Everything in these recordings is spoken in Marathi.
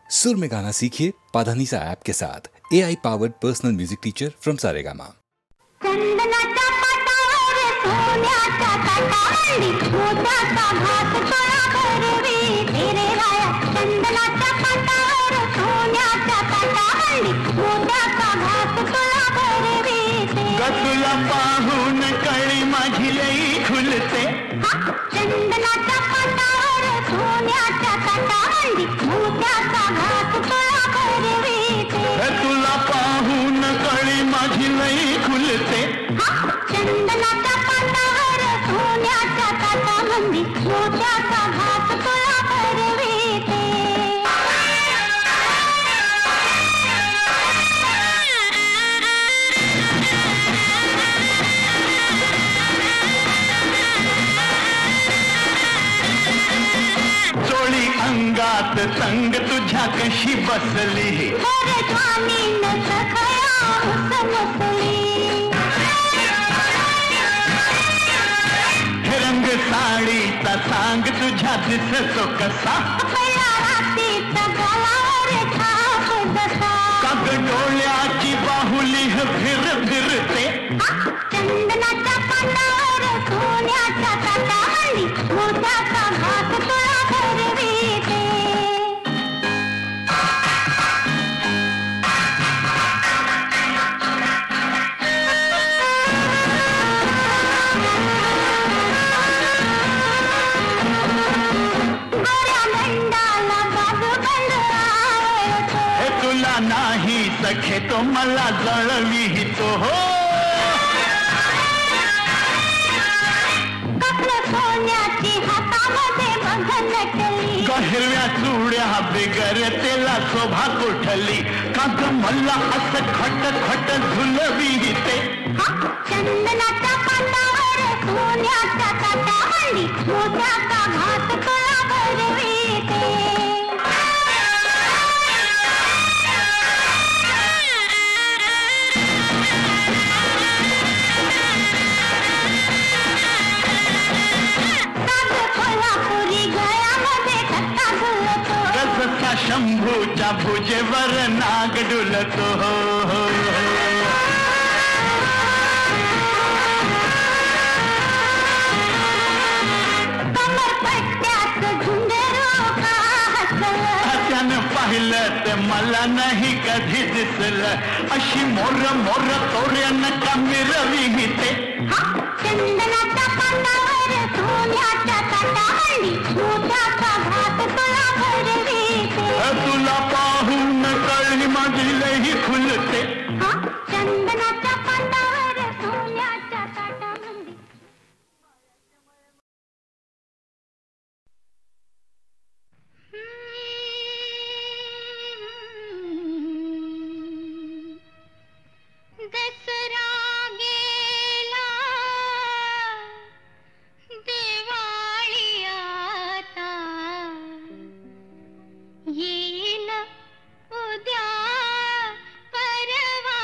सुर में गाना सीखिए पाधानीसा ऐप के साथ। AI powered personal music teacher from Saregama. तुला पाहून कळी माझी लई खुलते, चंदनाच्या पाटावर सोन्याच्या ताटावरती मोत्याचा घास तुला भरविते. तुला पाहून कळी माझी लई खुलते, चंदनाच्या पाटावर सोन्याच्या ताटावरती मोत्याचा घास तुला भरविते. अंगात संग तुझ्या कशी बसली, रंग साडीचा सांग तुझ्या दिसतो कसा, काग डोळ्याची बाहुली फिर फिरते, चंदनाच्या पाटावर सोन्याच्या ताटावरती मोत्याचा घास तुला भरविते. तुला नाही सखे तो मला जळवितो, हो सोन्याची हातामध्ये बघन केली, हिरव्या चुड्या बिगर तेला शोभा कुठली, काग मला असं खट खट झुलविते, चंदनाच्या पाटावर सोन्याच्या ताटावरती मोत्याचा घास तुला भरविते. शंभूच्या भुजेवर नाग डुलतो, त्यानं पाहिलं ते मला नाही कधी दिसलं, अशी मोर मोर तोऱ्यानं का मिरविते, चंदनाच्या पाटावर सोन्याच्या ताटावरती मोत्याचा घास तुला भरविते. तुला पाहून कळी माझी लई खुलते, चंदनाच्या पाटावर सोन्याच्या ताटावरती. दसरा गेला दिवाळी आता येईल उद्या परवा,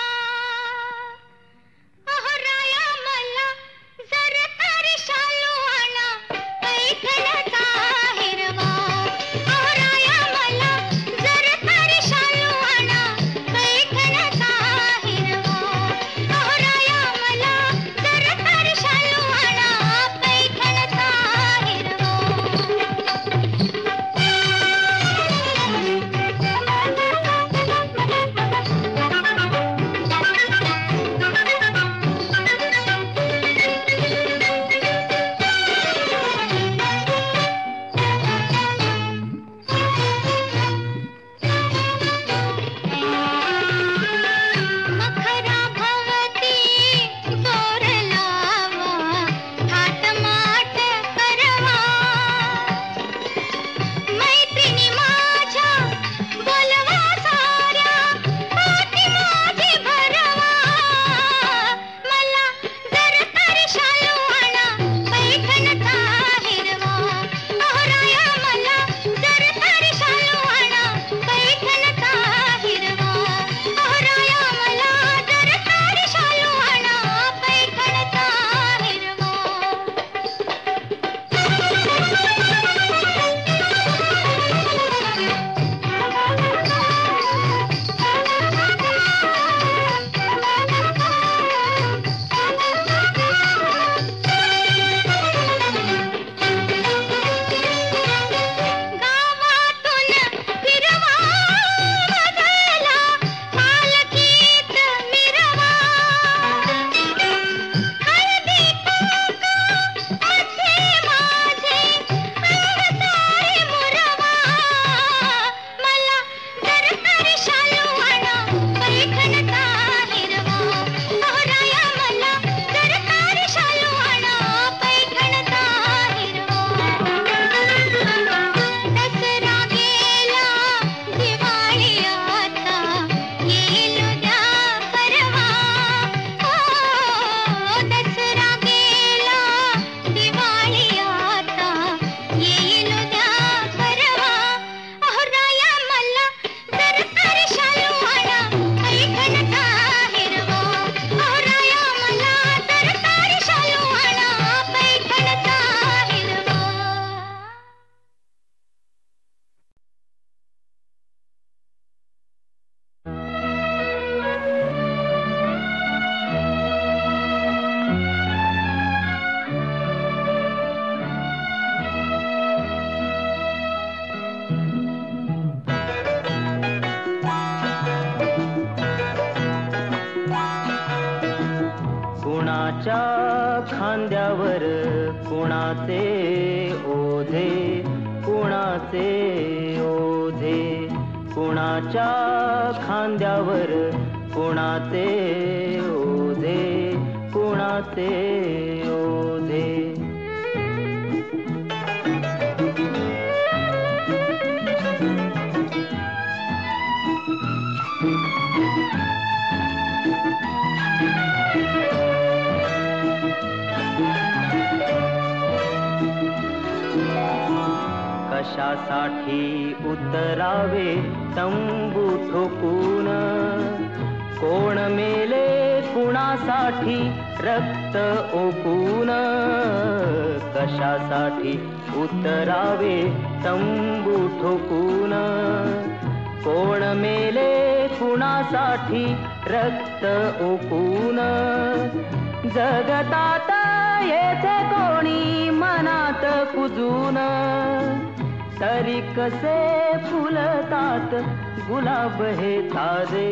कुणाच्या खांद्यावर कुणाचे ओझे, कुणाचे ओझे, कुणाच्या खांद्यावर कुणाचे ओझे, कुणाचे ओझे. कशासाठी उतरावे तंबू ठोकून, कोण मेले कुणासाठी रक्त ओकून. कशासाठी उतरावे तंबू ठोकून, कोण मेले कुणासाठी रक्त ओकून. जगतात येथे कोणी मनात कुजून, तरी कसे फुलतात गुलाब हे ताजे.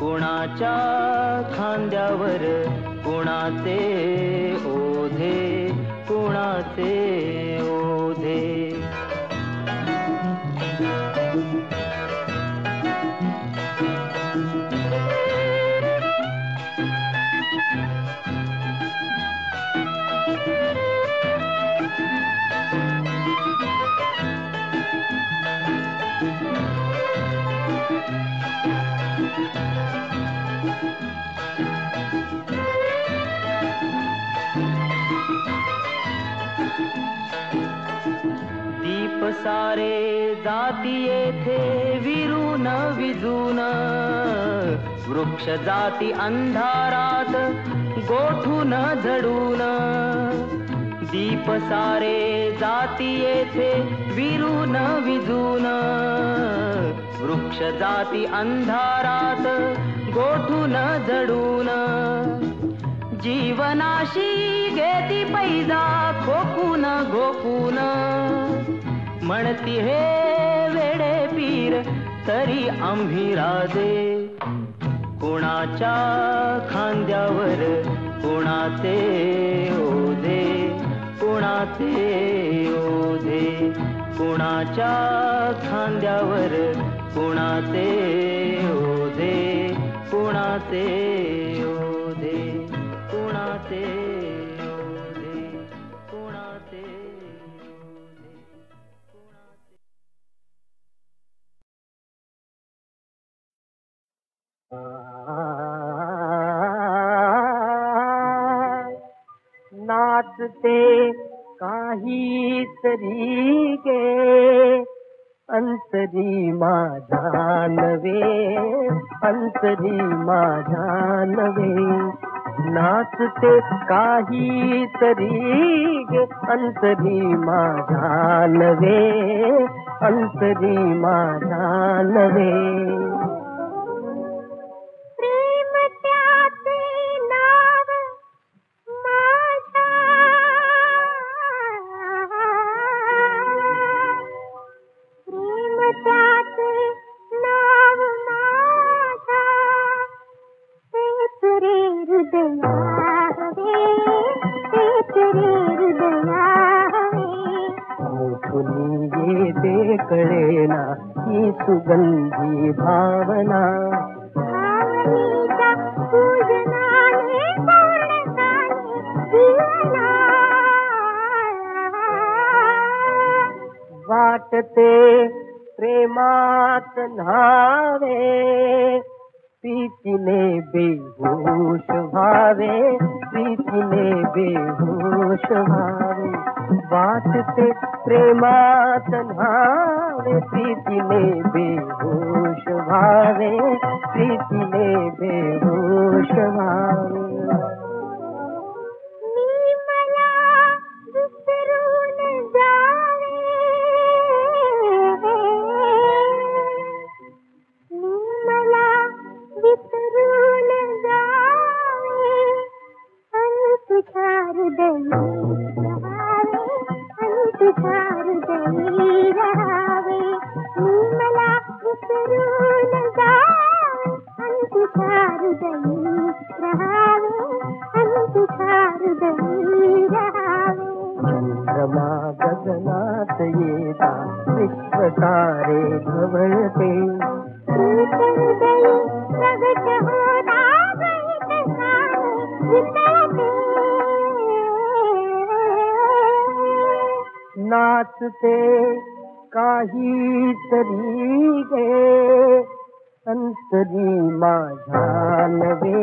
कुणाच्या खांद्यावर कुणाचे ओझे, कुणाचे ओझे. दीप सारे जाती येथे विरून विजून, वृक्ष जाती अंधारात गोठून झडून. दीप सारे जाती येथे विरून विजून, वृक्ष जाती अंधारात गोठून झडून. जीवनाशी घेती पैजा खोकून घोकून, म्हणती हे वेडे पीर तरी आम्ही राजे. कुणाच्या खांद्यावर कुणाचे ओझे, कुणाचे ओझे, कुणाच्या खांद्यावर कुणाचे ओझे, कुणाचे ओझे, कुणाचे ओझे, कुणाचे ओझे, कुणाचे. नाचते काही तरी गे अंतरी माझ्या नवे, अंतरी माझ्या नवे. नाचते काही तरी गे अंतरी माझ्या नवे, अंतरी माझ्या नवे. ये कळेना ही सुगंधी भावना, वाटते प्रेमात न्हावे, प्रीतीने बेहोश व्हावे, प्रीतीने बेहोश व्हावे. वाटते प्रेमात न्हावे, प्रीतीने बेहोश व्हावे, प्रीतीने बेहोश व्हावे. रमा गगनात येता विश्वतारे घवळते. नाचते काहीतरी गे अंतरी माझ्या नवे,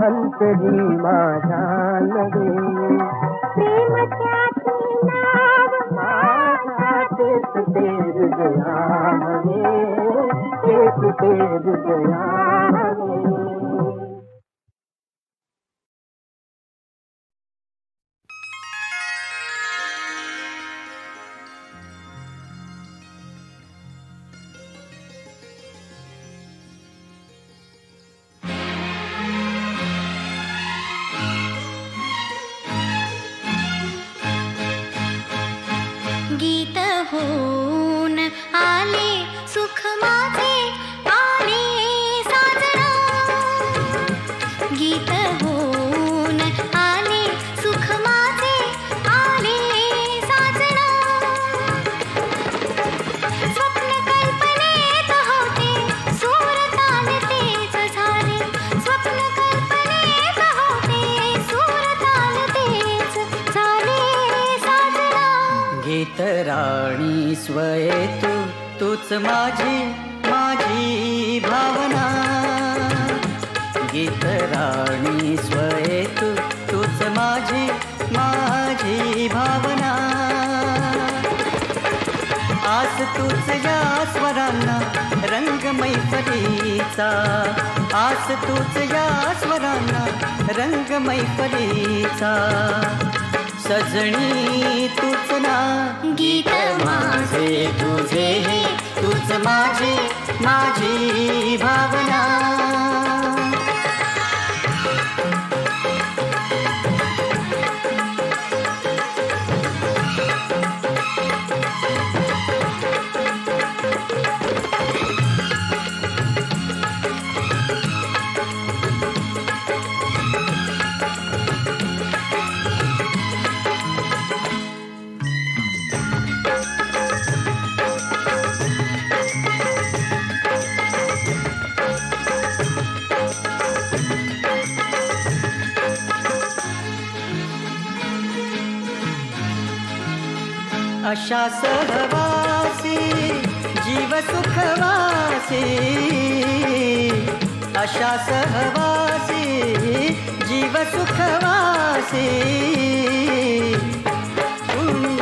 अंतरी माझ्या नवे. प्रेम त्याचे नाव माझा तेच ते हृदया हवे, तेच ते हृदया हवे. गीत होऊन आले सुख माझे आले साजना. गीत होऊन आले सुख माझे आले साजना. स्वप्न कल्पनेत होते सूर तान तेच झाले. स्वप्न कल्पनेत होते सूर तान तेच झाले साजना. गीत राणी स्वये तूच माझी माझी भावना. गीत राणी स्वये तूच माझी माझी भावना. आस तूच या स्वरांना रंग मैफलीचा. आस तूच या स्वरांना रंग मैफलीचा. सजणी तूच ना गीत माझे तुझे हे तूच माझी माझी भावना. अशा सहवासी जीव सुखवासी. अशा सहवासी जीव सुखवासी. कुणी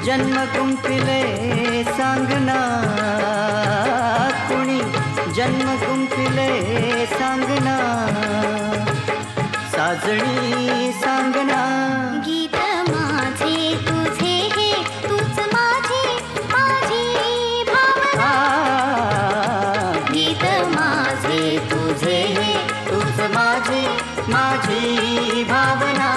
जन्म गुंफिले सांगना. कुणी जन्म गुंफिले सांगना. साजणी सांगना. गीत माझे तुझे हे तूच माझी माझी भावना. गीत माझे तुझे हे तूच माझी माझी भावना.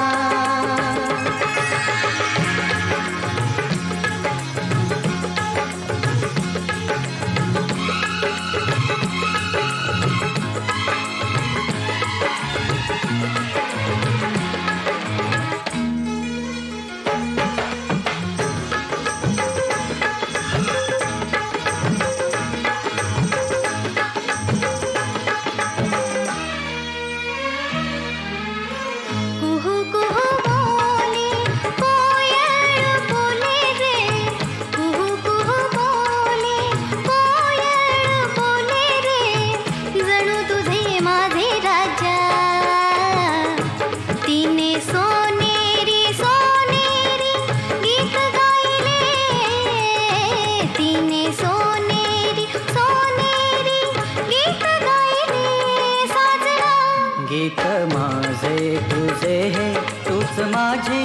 गीत माझे तुझे हे तूच माझी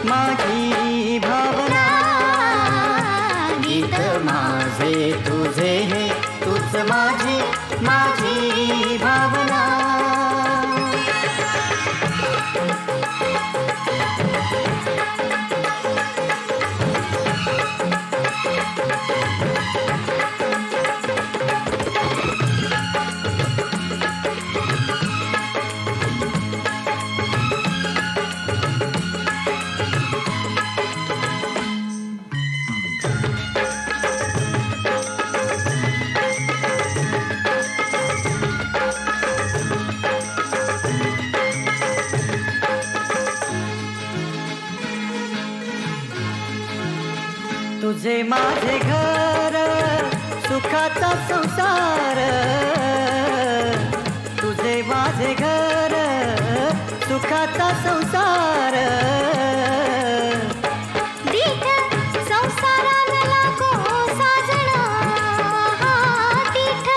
माझी भावना. गीत माझे तुझे हे तूच माझी माझी भावना. तुझे माझे घर सुखाचा संसार, तुझे माझे घर सुखाचा संसार. दीठ संसाराला लागो साजना, दीठ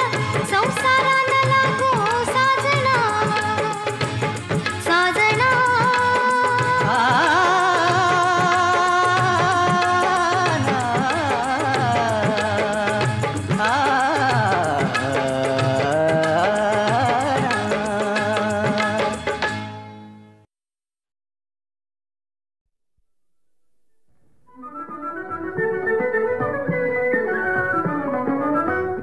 संसाराला लागो साजना, साजना.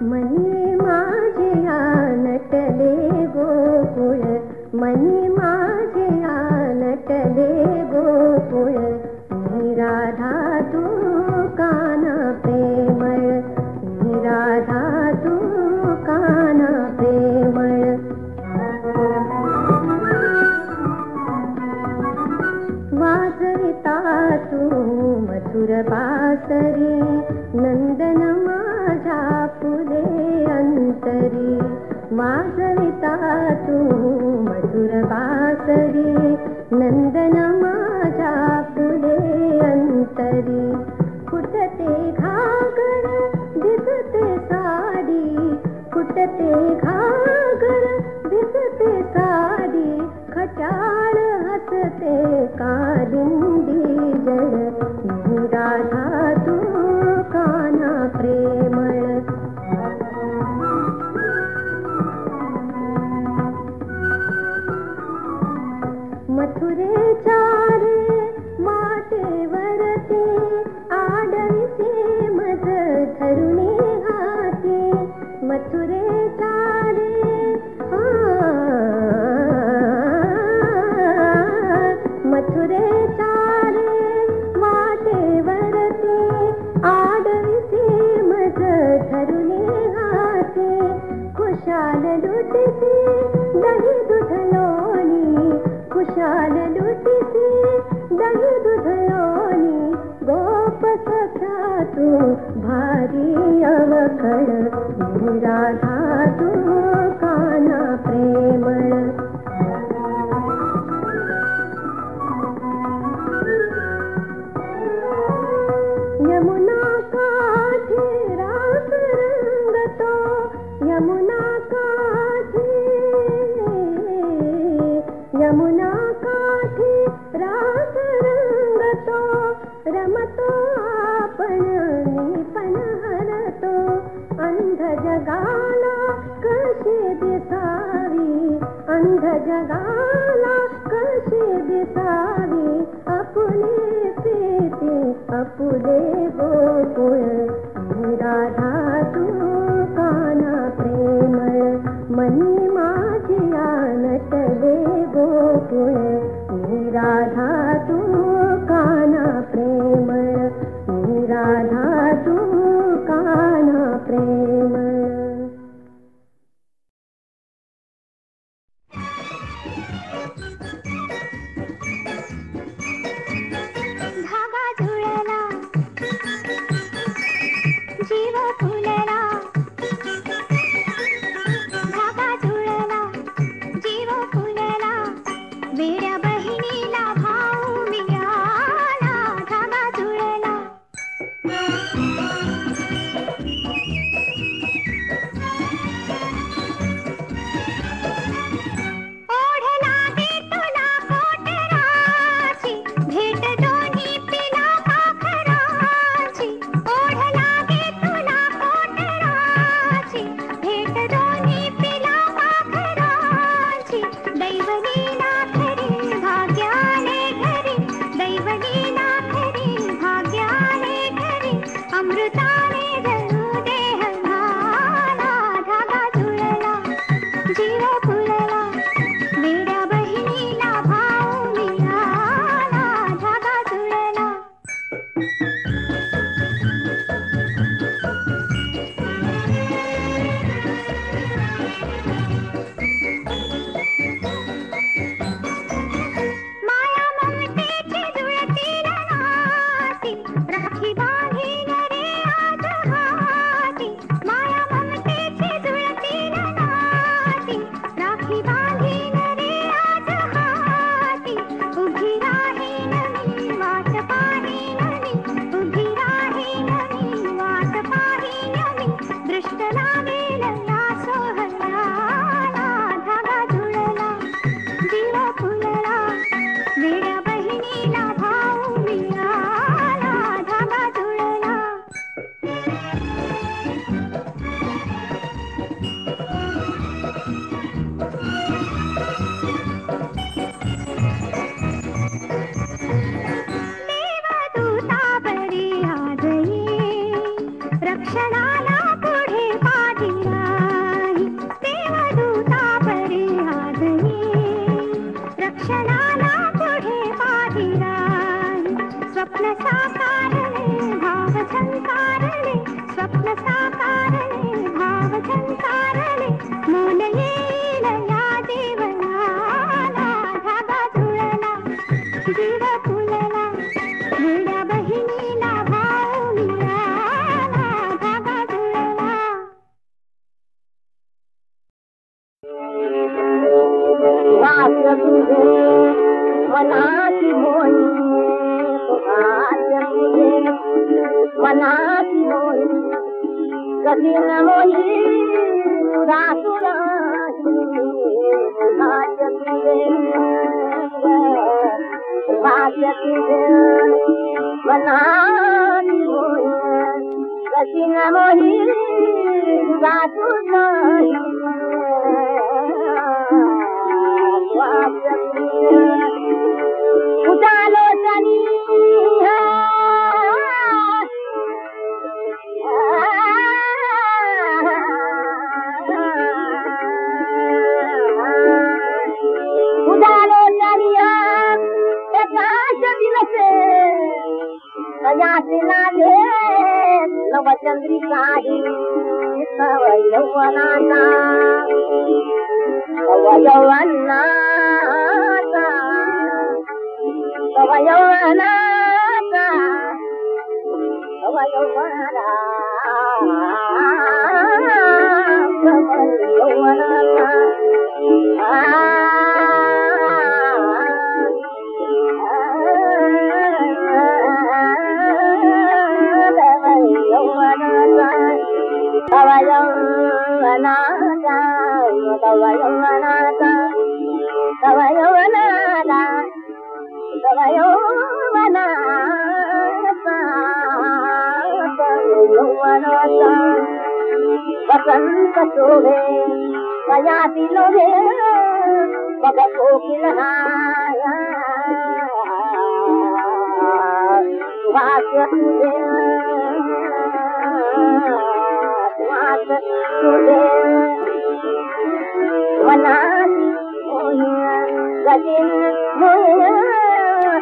मनी माझ्या नटले गोकुळ, मनी माझ्या नटले गोकुळ. मी राधा तू काना प्रेमळ, मी राधा तू काना प्रेमळ. वाजविता तू मधुर बासरी, नंदन माझ्या फुले अंतरी. वाजविता तू मधुर बासरी, नंदन माझ्या फुले अंतरी. फुटते घागर दिसते साडी, फुटते घागर दिसते साडी. खट्याळ हसते कालिंदी जळ, मी राधा तू काना प्रेमळ. मथुरेच्या रे माटेवरती आडवीचे मध धरुणे हाते. मथुरेच्या रे मथुरेच्या रे माटेवरती आडवीचे मध धरुणे हाते. खुशाल लुटती दही दूध लोणी, खुशाल लुटती दही दूध लोणी. गोप सख्या तू भारी अवखळ, मी राधा तू काना प्रेमळ. यमुना काठी रास रंगतो, यमुना काठी, यमुना काठी रास रंगतो. रमतो आपण निपण हरतो, अंध जगाला कशी दिसावी, अंध जगाला कशी दिसावी. आपुले प्रीती आपुले गोकुळ, मी राधा तू काना प्रेमळ. मनी माझ्या नटले गोकुळ, मी राधा तू काना प्रेमळ, मी राधा तू काना प्रेमळ. धागा जुळला जीव फुलला, धागा जुळला जीव फुलला. वेड्या बहिणीला भाव लावेल या सोहळ्याला धागा जुळला जीव फुलला वेड्या बहिणीला भाऊ मिळाला धागा जुळला देवदूतापरी आज ये रक्षणाला पुढे पाठी राही देवदूतापरी आज ये रक्षणाला पुढे पाठी राही स्वप्न साकारले भाव संकारले स्वप्न साकारले भाव संकारले मोल येईल या देवळाला धागा जुळला जीव फुलला वेड्या बहिणीला भाऊ मिळाला धागा जुळला वास तुझे मनाची मोही वास तुझे मनाची मोही कधी न मोही तुरा तुरा वास तुझे मनाची मोही कधी न मोही तुरा तुरा उजालो सनी उजालो सनिया प्रकाश दिवसे सजाते लागे नवचंद्रिका तव यौवनाचा तव यौवनाचा तव यौवनाचा तव यौवनाचा तव यौवनाचा तव यौवनाचा तव यौवनाचा तव यौवनाचा तव यौवनाचा तव यौवनाचा वसंत शोभे कयाती लोभे बघ कोकिल सुहास तुझे सुहास तुझे मनाची मोही कधी मोही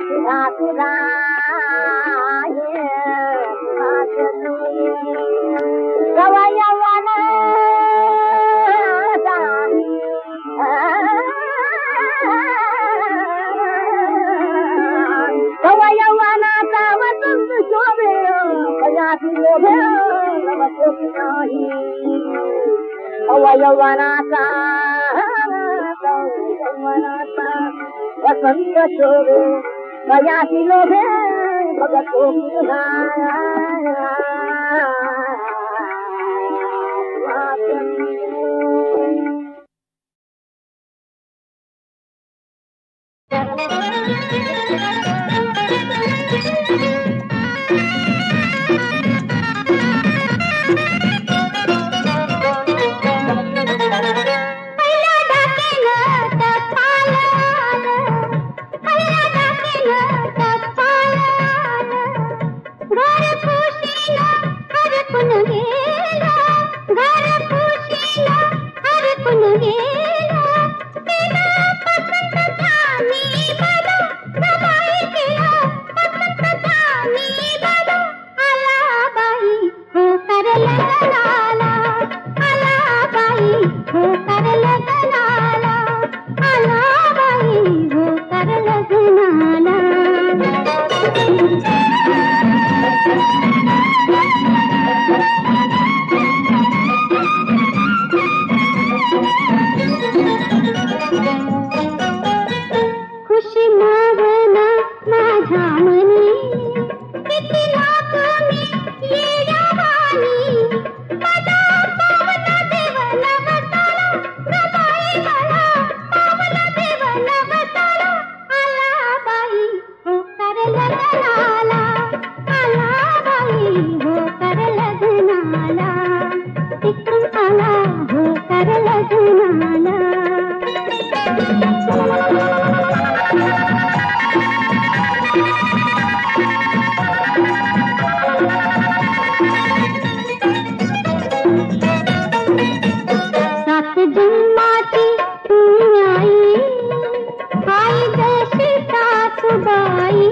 तुझा तुझा सुहास तुझे तव यौवनाचा तव यौवनाचा वसंत शोभे कयाती लोभे तव कोकिल तव यौवनाचा वसंत शोभे कयाती लोभे बघ कोकिल किती लाख मी येड्या वाणी, आला हो कर लग्नाला सात जन्माची तू आई जशी सासूबाई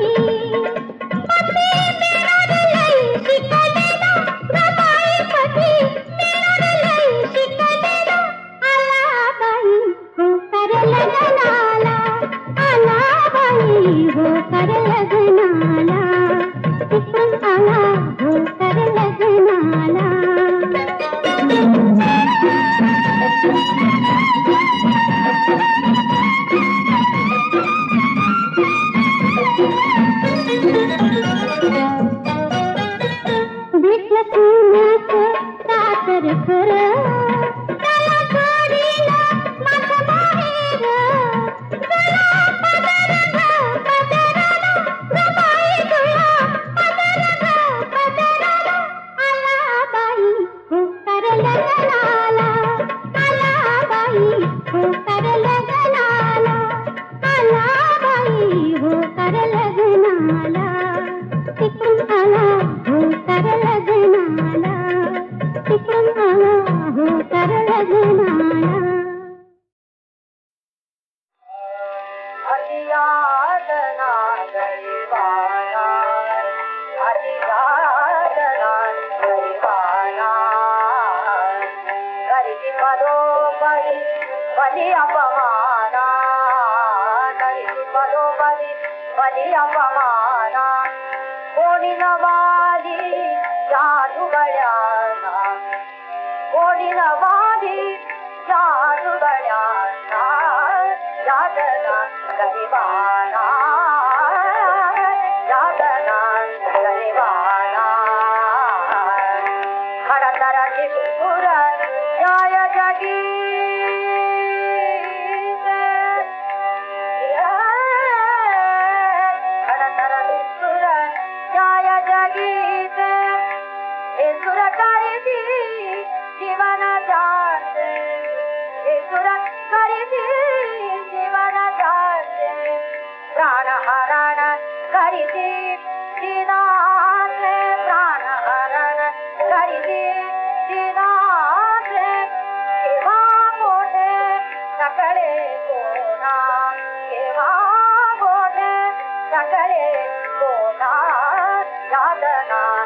सकळे कोणा यादना